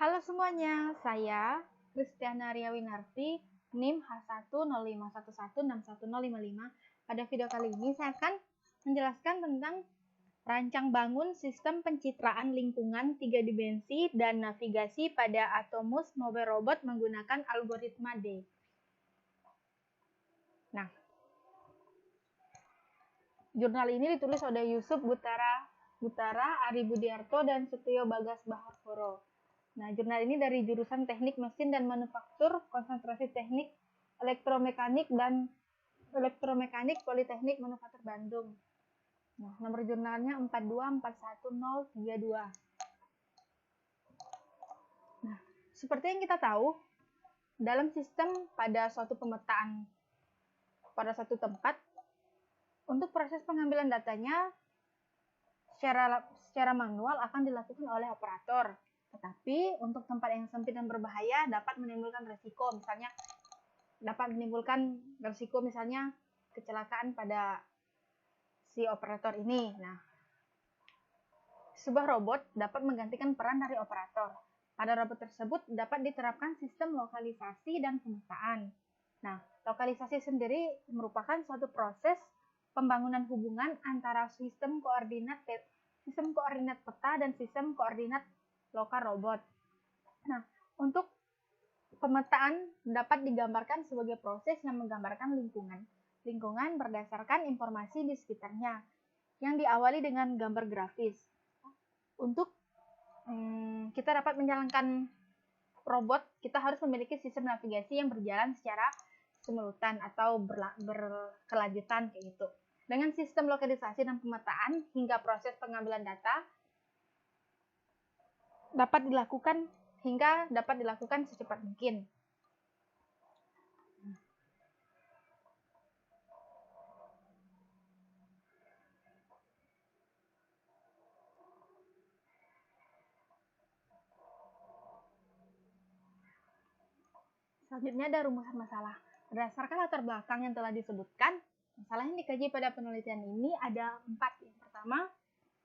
Halo semuanya, saya Kristiana Riawinarti, NIM H10511611055. Pada video kali ini saya akan menjelaskan tentang rancang bangun sistem pencitraan lingkungan 3 dimensi dan navigasi pada Atomus Mobile Robot menggunakan algoritma D. Nah, jurnal ini ditulis oleh Yusuf Butara, Ari Budiarto, dan Setio Bagas Baharkoro. Nah, jurnal ini dari jurusan Teknik Mesin dan Manufaktur, konsentrasi Teknik Elektromekanik dan Elektromekanik Politeknik Manufaktur Bandung. Nah, nomor jurnalnya 4241032. Nah, seperti yang kita tahu, dalam sistem pada suatu pemetaan pada suatu tempat, untuk proses pengambilan datanya secara manual akan dilakukan oleh operator. Tetapi untuk tempat yang sempit dan berbahaya dapat menimbulkan resiko, misalnya kecelakaan pada si operator ini. Nah, sebuah robot dapat menggantikan peran dari operator. Pada robot tersebut dapat diterapkan sistem lokalisasi dan pemetaan. Nah, lokalisasi sendiri merupakan suatu proses pembangunan hubungan antara sistem koordinat peta dan sistem koordinat lokal robot. Nah, untuk pemetaan dapat digambarkan sebagai proses yang menggambarkan lingkungan berdasarkan informasi di sekitarnya yang diawali dengan gambar grafis. Untuk kita dapat menjalankan robot, kita harus memiliki sistem navigasi yang berjalan secara simultan atau berkelanjutan kayak gitu. Dengan sistem lokalisasi dan pemetaan hingga proses pengambilan data dapat dilakukan secepat mungkin. Selanjutnya ada rumusan masalah. Berdasarkan latar belakang yang telah disebutkan, masalah yang dikaji pada penelitian ini ada 4. Yang pertama,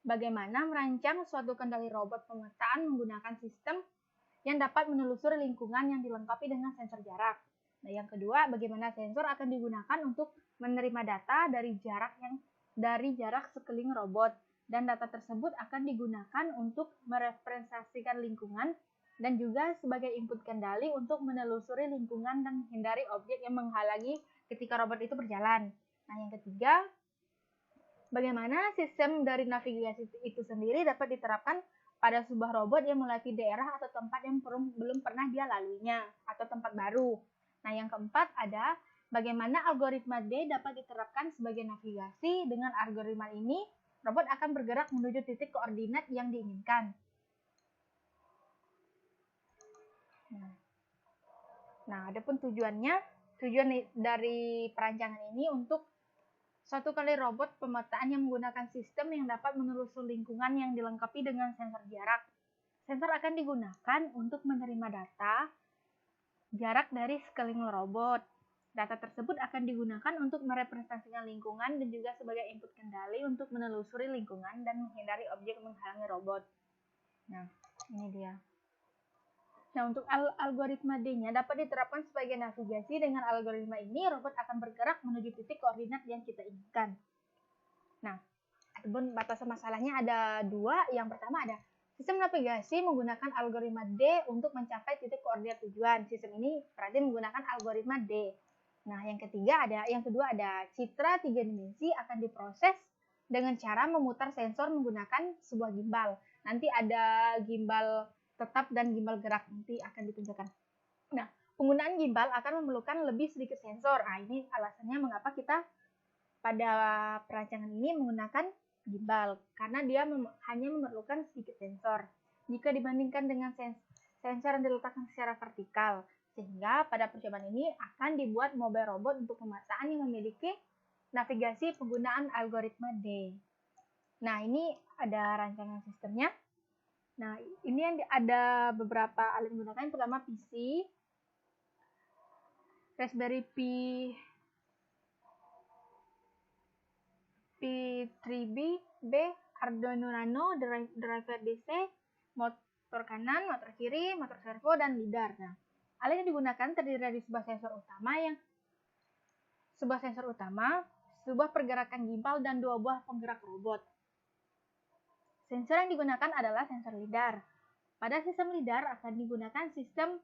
bagaimana merancang suatu kendali robot pemetaan menggunakan sistem yang dapat menelusuri lingkungan yang dilengkapi dengan sensor jarak. Nah, yang kedua, bagaimana sensor akan digunakan untuk menerima data dari jarak sekeliling robot, dan data tersebut akan digunakan untuk merepresentasikan lingkungan dan juga sebagai input kendali untuk menelusuri lingkungan dan menghindari objek yang menghalangi ketika robot itu berjalan. Nah, yang ketiga, bagaimana sistem dari navigasi itu sendiri dapat diterapkan pada sebuah robot yang melewati daerah atau tempat yang belum pernah dia laluinya atau tempat baru. Nah, yang keempat ada bagaimana algoritma D dapat diterapkan sebagai navigasi. Dengan algoritma ini, robot akan bergerak menuju titik koordinat yang diinginkan. Nah, adapun tujuan dari perancangan ini untuk suatu kali robot pemetaan yang menggunakan sistem yang dapat menelusuri lingkungan yang dilengkapi dengan sensor jarak. Sensor akan digunakan untuk menerima data jarak dari sekeliling robot. Data tersebut akan digunakan untuk merepresentasikan lingkungan dan juga sebagai input kendali untuk menelusuri lingkungan dan menghindari objek menghalangi robot. Nah, ini dia. Nah, untuk algoritma D-nya dapat diterapkan sebagai navigasi. Dengan algoritma ini, robot akan bergerak menuju titik koordinat yang kita inginkan. Nah, adapun batasan masalahnya ada 2. Yang pertama ada sistem navigasi menggunakan algoritma D untuk mencapai titik koordinat tujuan. Sistem ini berarti menggunakan algoritma D. Nah, yang kedua ada citra 3 dimensi akan diproses dengan cara memutar sensor menggunakan sebuah gimbal. Nanti ada gimbal tetap dan gimbal gerak nanti akan ditunjukkan. Nah, penggunaan gimbal akan memerlukan lebih sedikit sensor. Nah, ini alasannya mengapa kita pada perancangan ini menggunakan gimbal, karena dia hanya memerlukan sedikit sensor jika dibandingkan dengan sensor yang diletakkan secara vertikal. Sehingga pada percobaan ini akan dibuat mobile robot untuk pemetaan yang memiliki navigasi penggunaan algoritma D. Nah, ini ada rancangan sistemnya. Nah, ini yang ada beberapa alat yang digunakan. Yang pertama PC, Raspberry Pi 3B, Arduino Nano, driver DC, motor kanan, motor kiri, motor servo, dan lidar. Nah, alat yang digunakan terdiri dari sebuah sensor utama, sebuah pergerakan gimbal, dan 2 buah penggerak robot. Sensor yang digunakan adalah sensor lidar. Pada sistem lidar akan digunakan sistem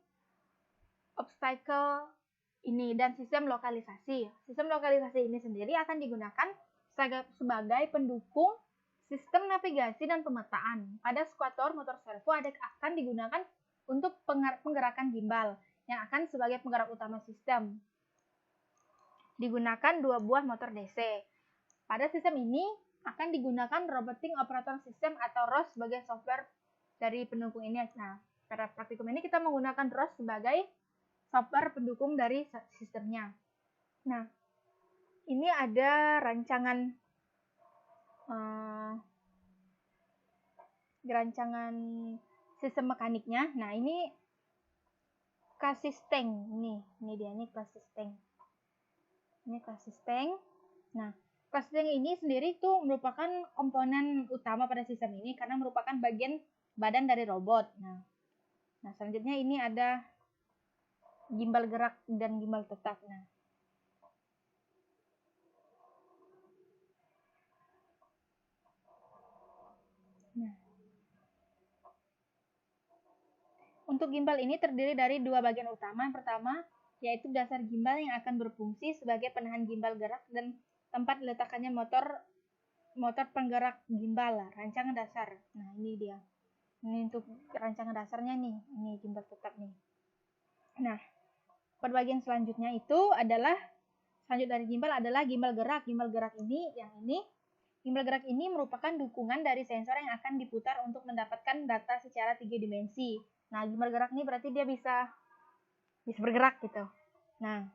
obstacle ini dan sistem lokalisasi. Sistem lokalisasi ini sendiri akan digunakan sebagai pendukung sistem navigasi dan pemetaan. Pada skuator motor servo akan digunakan untuk penggerakan gimbal yang akan sebagai penggerak utama sistem. Digunakan 2 buah motor DC. Pada sistem ini akan digunakan Robotic Operator System atau ROS sebagai software dari pendukung ini. Nah, pada praktikum ini kita menggunakan ROS sebagai software pendukung dari sistemnya. Nah, ini ada rancangan sistem mekaniknya. Nah, ini chassis tank. Ini dia nih chassis tank. Ini chassis tank. Nah, chassis tank ini sendiri itu merupakan komponen utama pada sistem ini karena merupakan bagian badan dari robot. Nah, selanjutnya ini ada gimbal gerak dan gimbal tetap. Nah, untuk gimbal ini terdiri dari 2 bagian utama. Yang pertama yaitu dasar gimbal yang akan berfungsi sebagai penahan gimbal gerak dan tempat diletakkannya motor penggerak gimbal, rancangan dasar. Nah, ini dia. Ini untuk rancangan dasarnya nih. Ini gimbal tetap nih. Nah, pada bagian selanjutnya itu adalah dari gimbal adalah gimbal gerak. Gimbal gerak ini merupakan dukungan dari sensor yang akan diputar untuk mendapatkan data secara 3 dimensi. Nah, gimbal gerak ini berarti dia bisa bergerak gitu. Nah,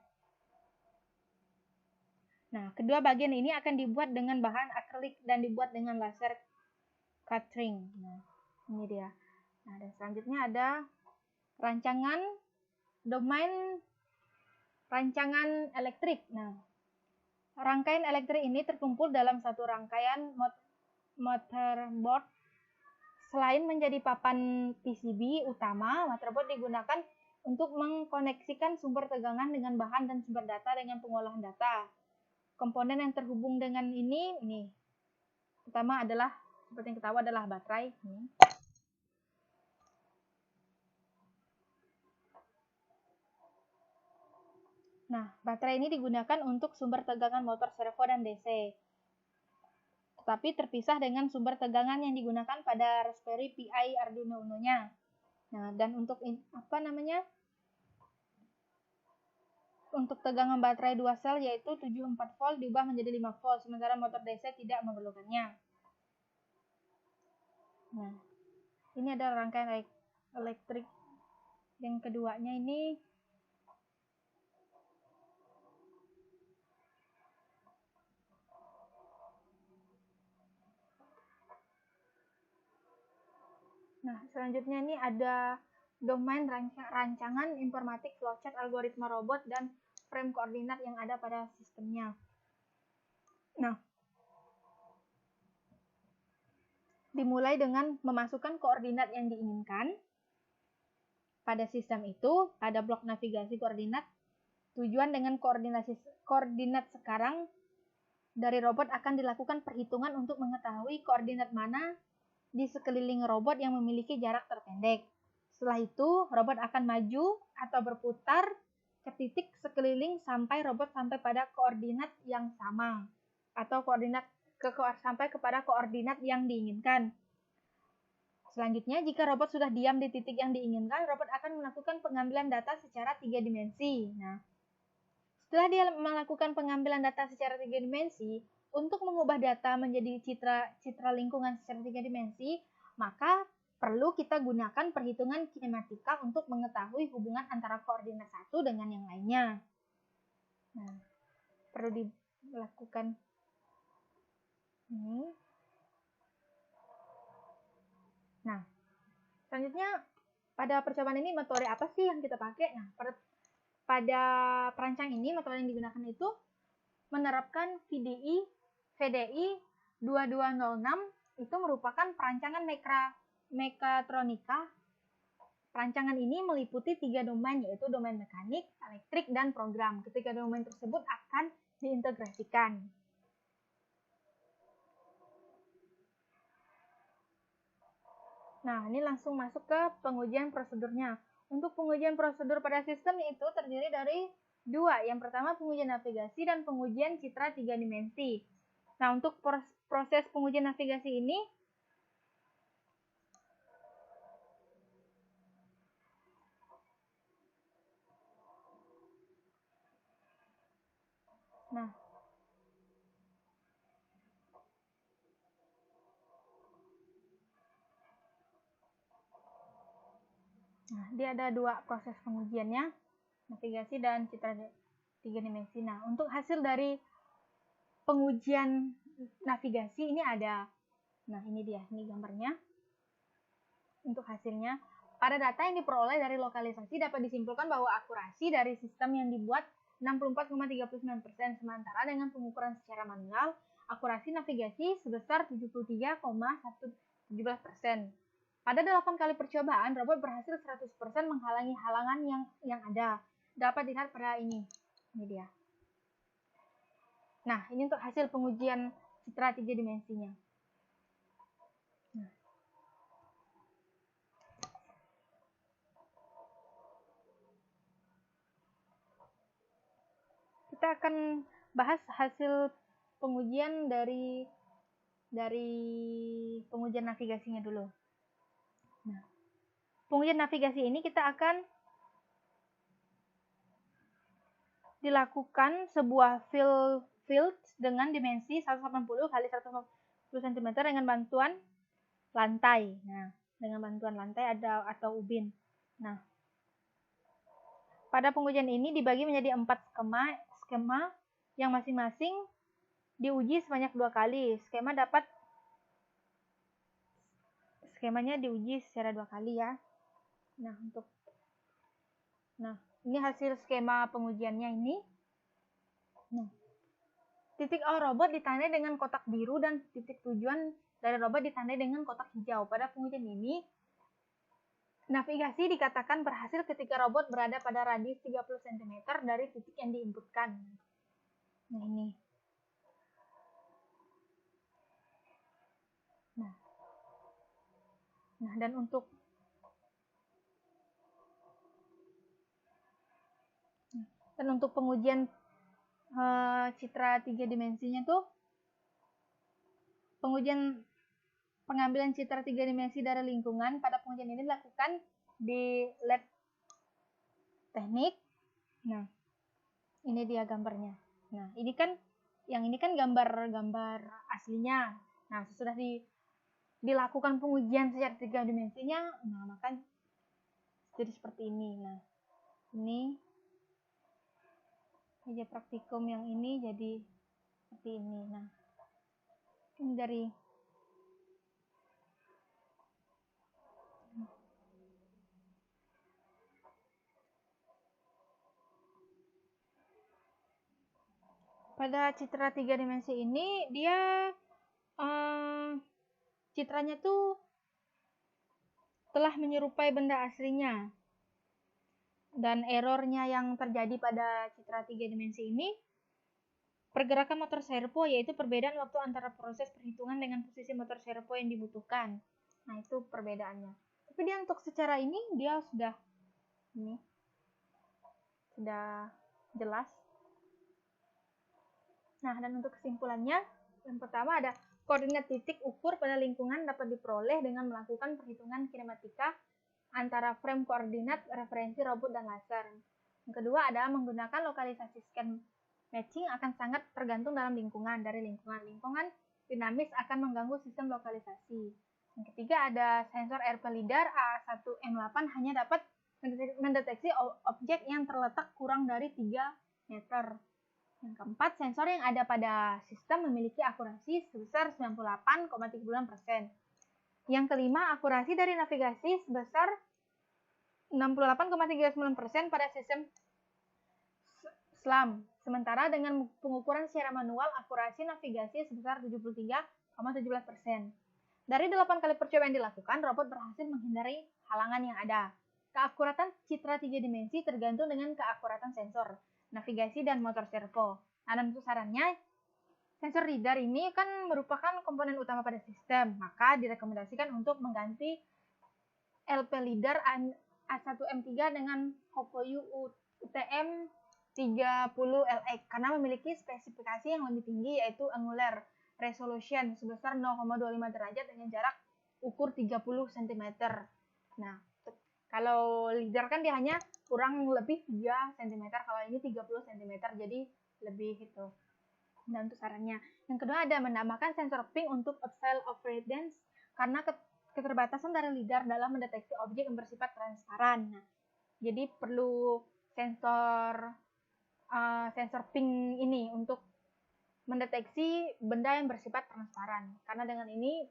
kedua bagian ini akan dibuat dengan bahan akrilik dan dibuat dengan laser cutting. Nah, ini dia. Nah, dan selanjutnya ada domain rancangan elektrik. Nah, rangkaian elektrik ini terkumpul dalam satu rangkaian motherboard. Selain menjadi papan PCB utama, motherboard digunakan untuk mengkoneksikan sumber tegangan dengan bahan dan sumber data dengan pengolahan data. Komponen yang terhubung dengan ini pertama adalah seperti yang kita tahu adalah baterai. Nah, baterai ini digunakan untuk sumber tegangan motor servo dan DC. Tetapi terpisah dengan sumber tegangan yang digunakan pada Raspberry Pi Arduino Uno-nya. Nah, dan untuk tegangan baterai 2 sel yaitu 74 volt diubah menjadi 5 volt, sementara motor DC tidak memerlukannya. Nah, ini adalah rangkaian elektrik yang keduanya ini. Nah, selanjutnya ini ada domain rancangan informatik flowchart algoritma robot dan frame koordinat yang ada pada sistemnya. Nah, dimulai dengan memasukkan koordinat yang diinginkan pada sistem itu pada blok navigasi koordinat. Tujuan dengan koordinat sekarang dari robot akan dilakukan perhitungan untuk mengetahui koordinat mana di sekeliling robot yang memiliki jarak terpendek. Setelah itu, robot akan maju atau berputar ke titik sekeliling sampai robot sampai pada koordinat yang sama atau sampai kepada koordinat yang diinginkan. Selanjutnya, jika robot sudah diam di titik yang diinginkan, robot akan melakukan pengambilan data secara 3 dimensi. Nah, setelah dia melakukan pengambilan data secara 3 dimensi, untuk mengubah data menjadi citra lingkungan secara 3 dimensi, maka perlu kita gunakan perhitungan kinematika untuk mengetahui hubungan antara koordinat satu dengan yang lainnya. Nah, perlu dilakukan ini. Nah, selanjutnya pada percobaan ini metode apa sih yang kita pakai? Nah, pada perancang ini metode yang digunakan itu menerapkan VDI 2206. Itu merupakan perancangan mekatronika Perancangan ini meliputi 3 domain, yaitu domain mekanik, elektrik, dan program. Ketiga domain tersebut akan diintegrasikan. Nah, ini langsung masuk ke pengujian prosedurnya. Untuk pengujian prosedur pada sistem itu terdiri dari 2. Yang pertama pengujian navigasi dan pengujian citra 3 dimensi. Nah, untuk proses pengujian navigasi ini Nah, dia ada 2 proses pengujiannya, navigasi dan citra 3 dimensi. Nah, untuk hasil dari pengujian navigasi ini ada, nah ini dia, ini gambarnya. Untuk hasilnya, pada data yang diperoleh dari lokalisasi dapat disimpulkan bahwa akurasi dari sistem yang dibuat 64,39%, sementara dengan pengukuran secara manual, akurasi navigasi sebesar 73,117%. Pada 8 kali percobaan, robot berhasil 100% menghalangi halangan yang ada. Dapat dilihat pada ini dia. Nah, ini untuk hasil pengujian citra 3 dimensinya. Kita akan bahas hasil pengujian dari pengujian navigasinya dulu. Nah, pengujian navigasi ini kita akan dilakukan sebuah field dengan dimensi 180 kali 150 cm dengan bantuan lantai. Nah, dengan bantuan lantai atau ubin. Nah, pada pengujian ini dibagi menjadi 4 skema yang masing-masing diuji sebanyak 2 kali. Skemanya diuji secara 2 kali ya. Nah, ini hasil skema pengujiannya ini. Nah, titik awal robot ditandai dengan kotak biru dan titik tujuan dari robot ditandai dengan kotak hijau. Pada pengujian ini, navigasi dikatakan berhasil ketika robot berada pada radius 30 cm dari titik yang diinputkan. Nah, ini. Nah, dan untuk pengujian citra 3 dimensinya tuh, pengujian pengambilan citra 3 dimensi dari lingkungan pada pengujian ini dilakukan di lab teknik. Nah, ini dia gambarnya. Nah, yang ini kan gambar aslinya. Nah, sesudah dilakukan pengujian secara 3 dimensinya, nah maka jadi seperti ini. Nah, ini meja praktikum yang ini jadi seperti ini. Nah, ini dari pada citra 3 dimensi ini dia citranya tuh telah menyerupai benda aslinya. Dan errornya yang terjadi pada citra 3 dimensi ini, pergerakan motor servo, yaitu perbedaan waktu antara proses perhitungan dengan posisi motor servo yang dibutuhkan. Nah, itu perbedaannya. Tapi dia untuk secara ini dia sudah jelas. Nah, dan untuk kesimpulannya, yang pertama ada koordinat titik ukur pada lingkungan dapat diperoleh dengan melakukan perhitungan kinematika antara frame koordinat, referensi robot, dan laser. Yang kedua adalah menggunakan lokalisasi scan matching akan sangat tergantung dalam lingkungan. Dari lingkungan dinamis akan mengganggu sistem lokalisasi. Yang ketiga ada sensor RP LiDAR A1M8 hanya dapat mendeteksi objek yang terletak kurang dari 3 meter. Yang keempat, sensor yang ada pada sistem memiliki akurasi sebesar 98,39%. Yang kelima, akurasi dari navigasi sebesar 68,39% pada sistem SLAM. Sementara dengan pengukuran secara manual, akurasi navigasi sebesar 73,17%. Dari 8 kali percobaan dilakukan, robot berhasil menghindari halangan yang ada. Keakuratan citra 3 dimensi tergantung dengan keakuratan sensor, navigasi, dan motor servo. Nah, dan untuk sarannya, sensor lidar ini kan merupakan komponen utama pada sistem, maka direkomendasikan untuk mengganti LP lidar A1M3 dengan Hopoyu UTM 30LX karena memiliki spesifikasi yang lebih tinggi, yaitu angular resolution sebesar 0,25 derajat dengan jarak ukur 30 cm. Nah, kalau lidar kan dia hanya kurang lebih 3 cm, kalau ini 30 cm, jadi lebih itu. Nah, untuk sarannya. Yang kedua ada menambahkan sensor ping untuk upscale avoidance karena keterbatasan dari lidar dalam mendeteksi objek yang bersifat transparan. Nah, jadi perlu sensor ping ini untuk mendeteksi benda yang bersifat transparan. Karena dengan ini,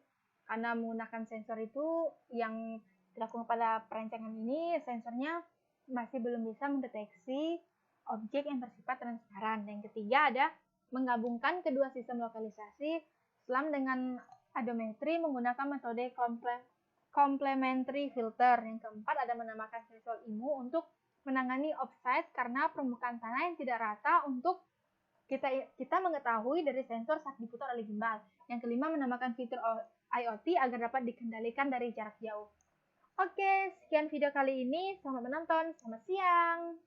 karena menggunakan sensor itu yang dilakukan pada perancangan ini, sensornya masih belum bisa mendeteksi objek yang bersifat transparan. Dan yang ketiga ada menggabungkan kedua sistem lokalisasi SLAM dengan odometri menggunakan metode complementary filter. Yang keempat ada menambahkan sensor IMU untuk menangani offside karena permukaan tanah yang tidak rata untuk kita mengetahui dari sensor saat diputar oleh gimbal. Yang kelima menambahkan fitur IoT agar dapat dikendalikan dari jarak jauh. Oke, sekian video kali ini. Selamat menonton. Selamat siang.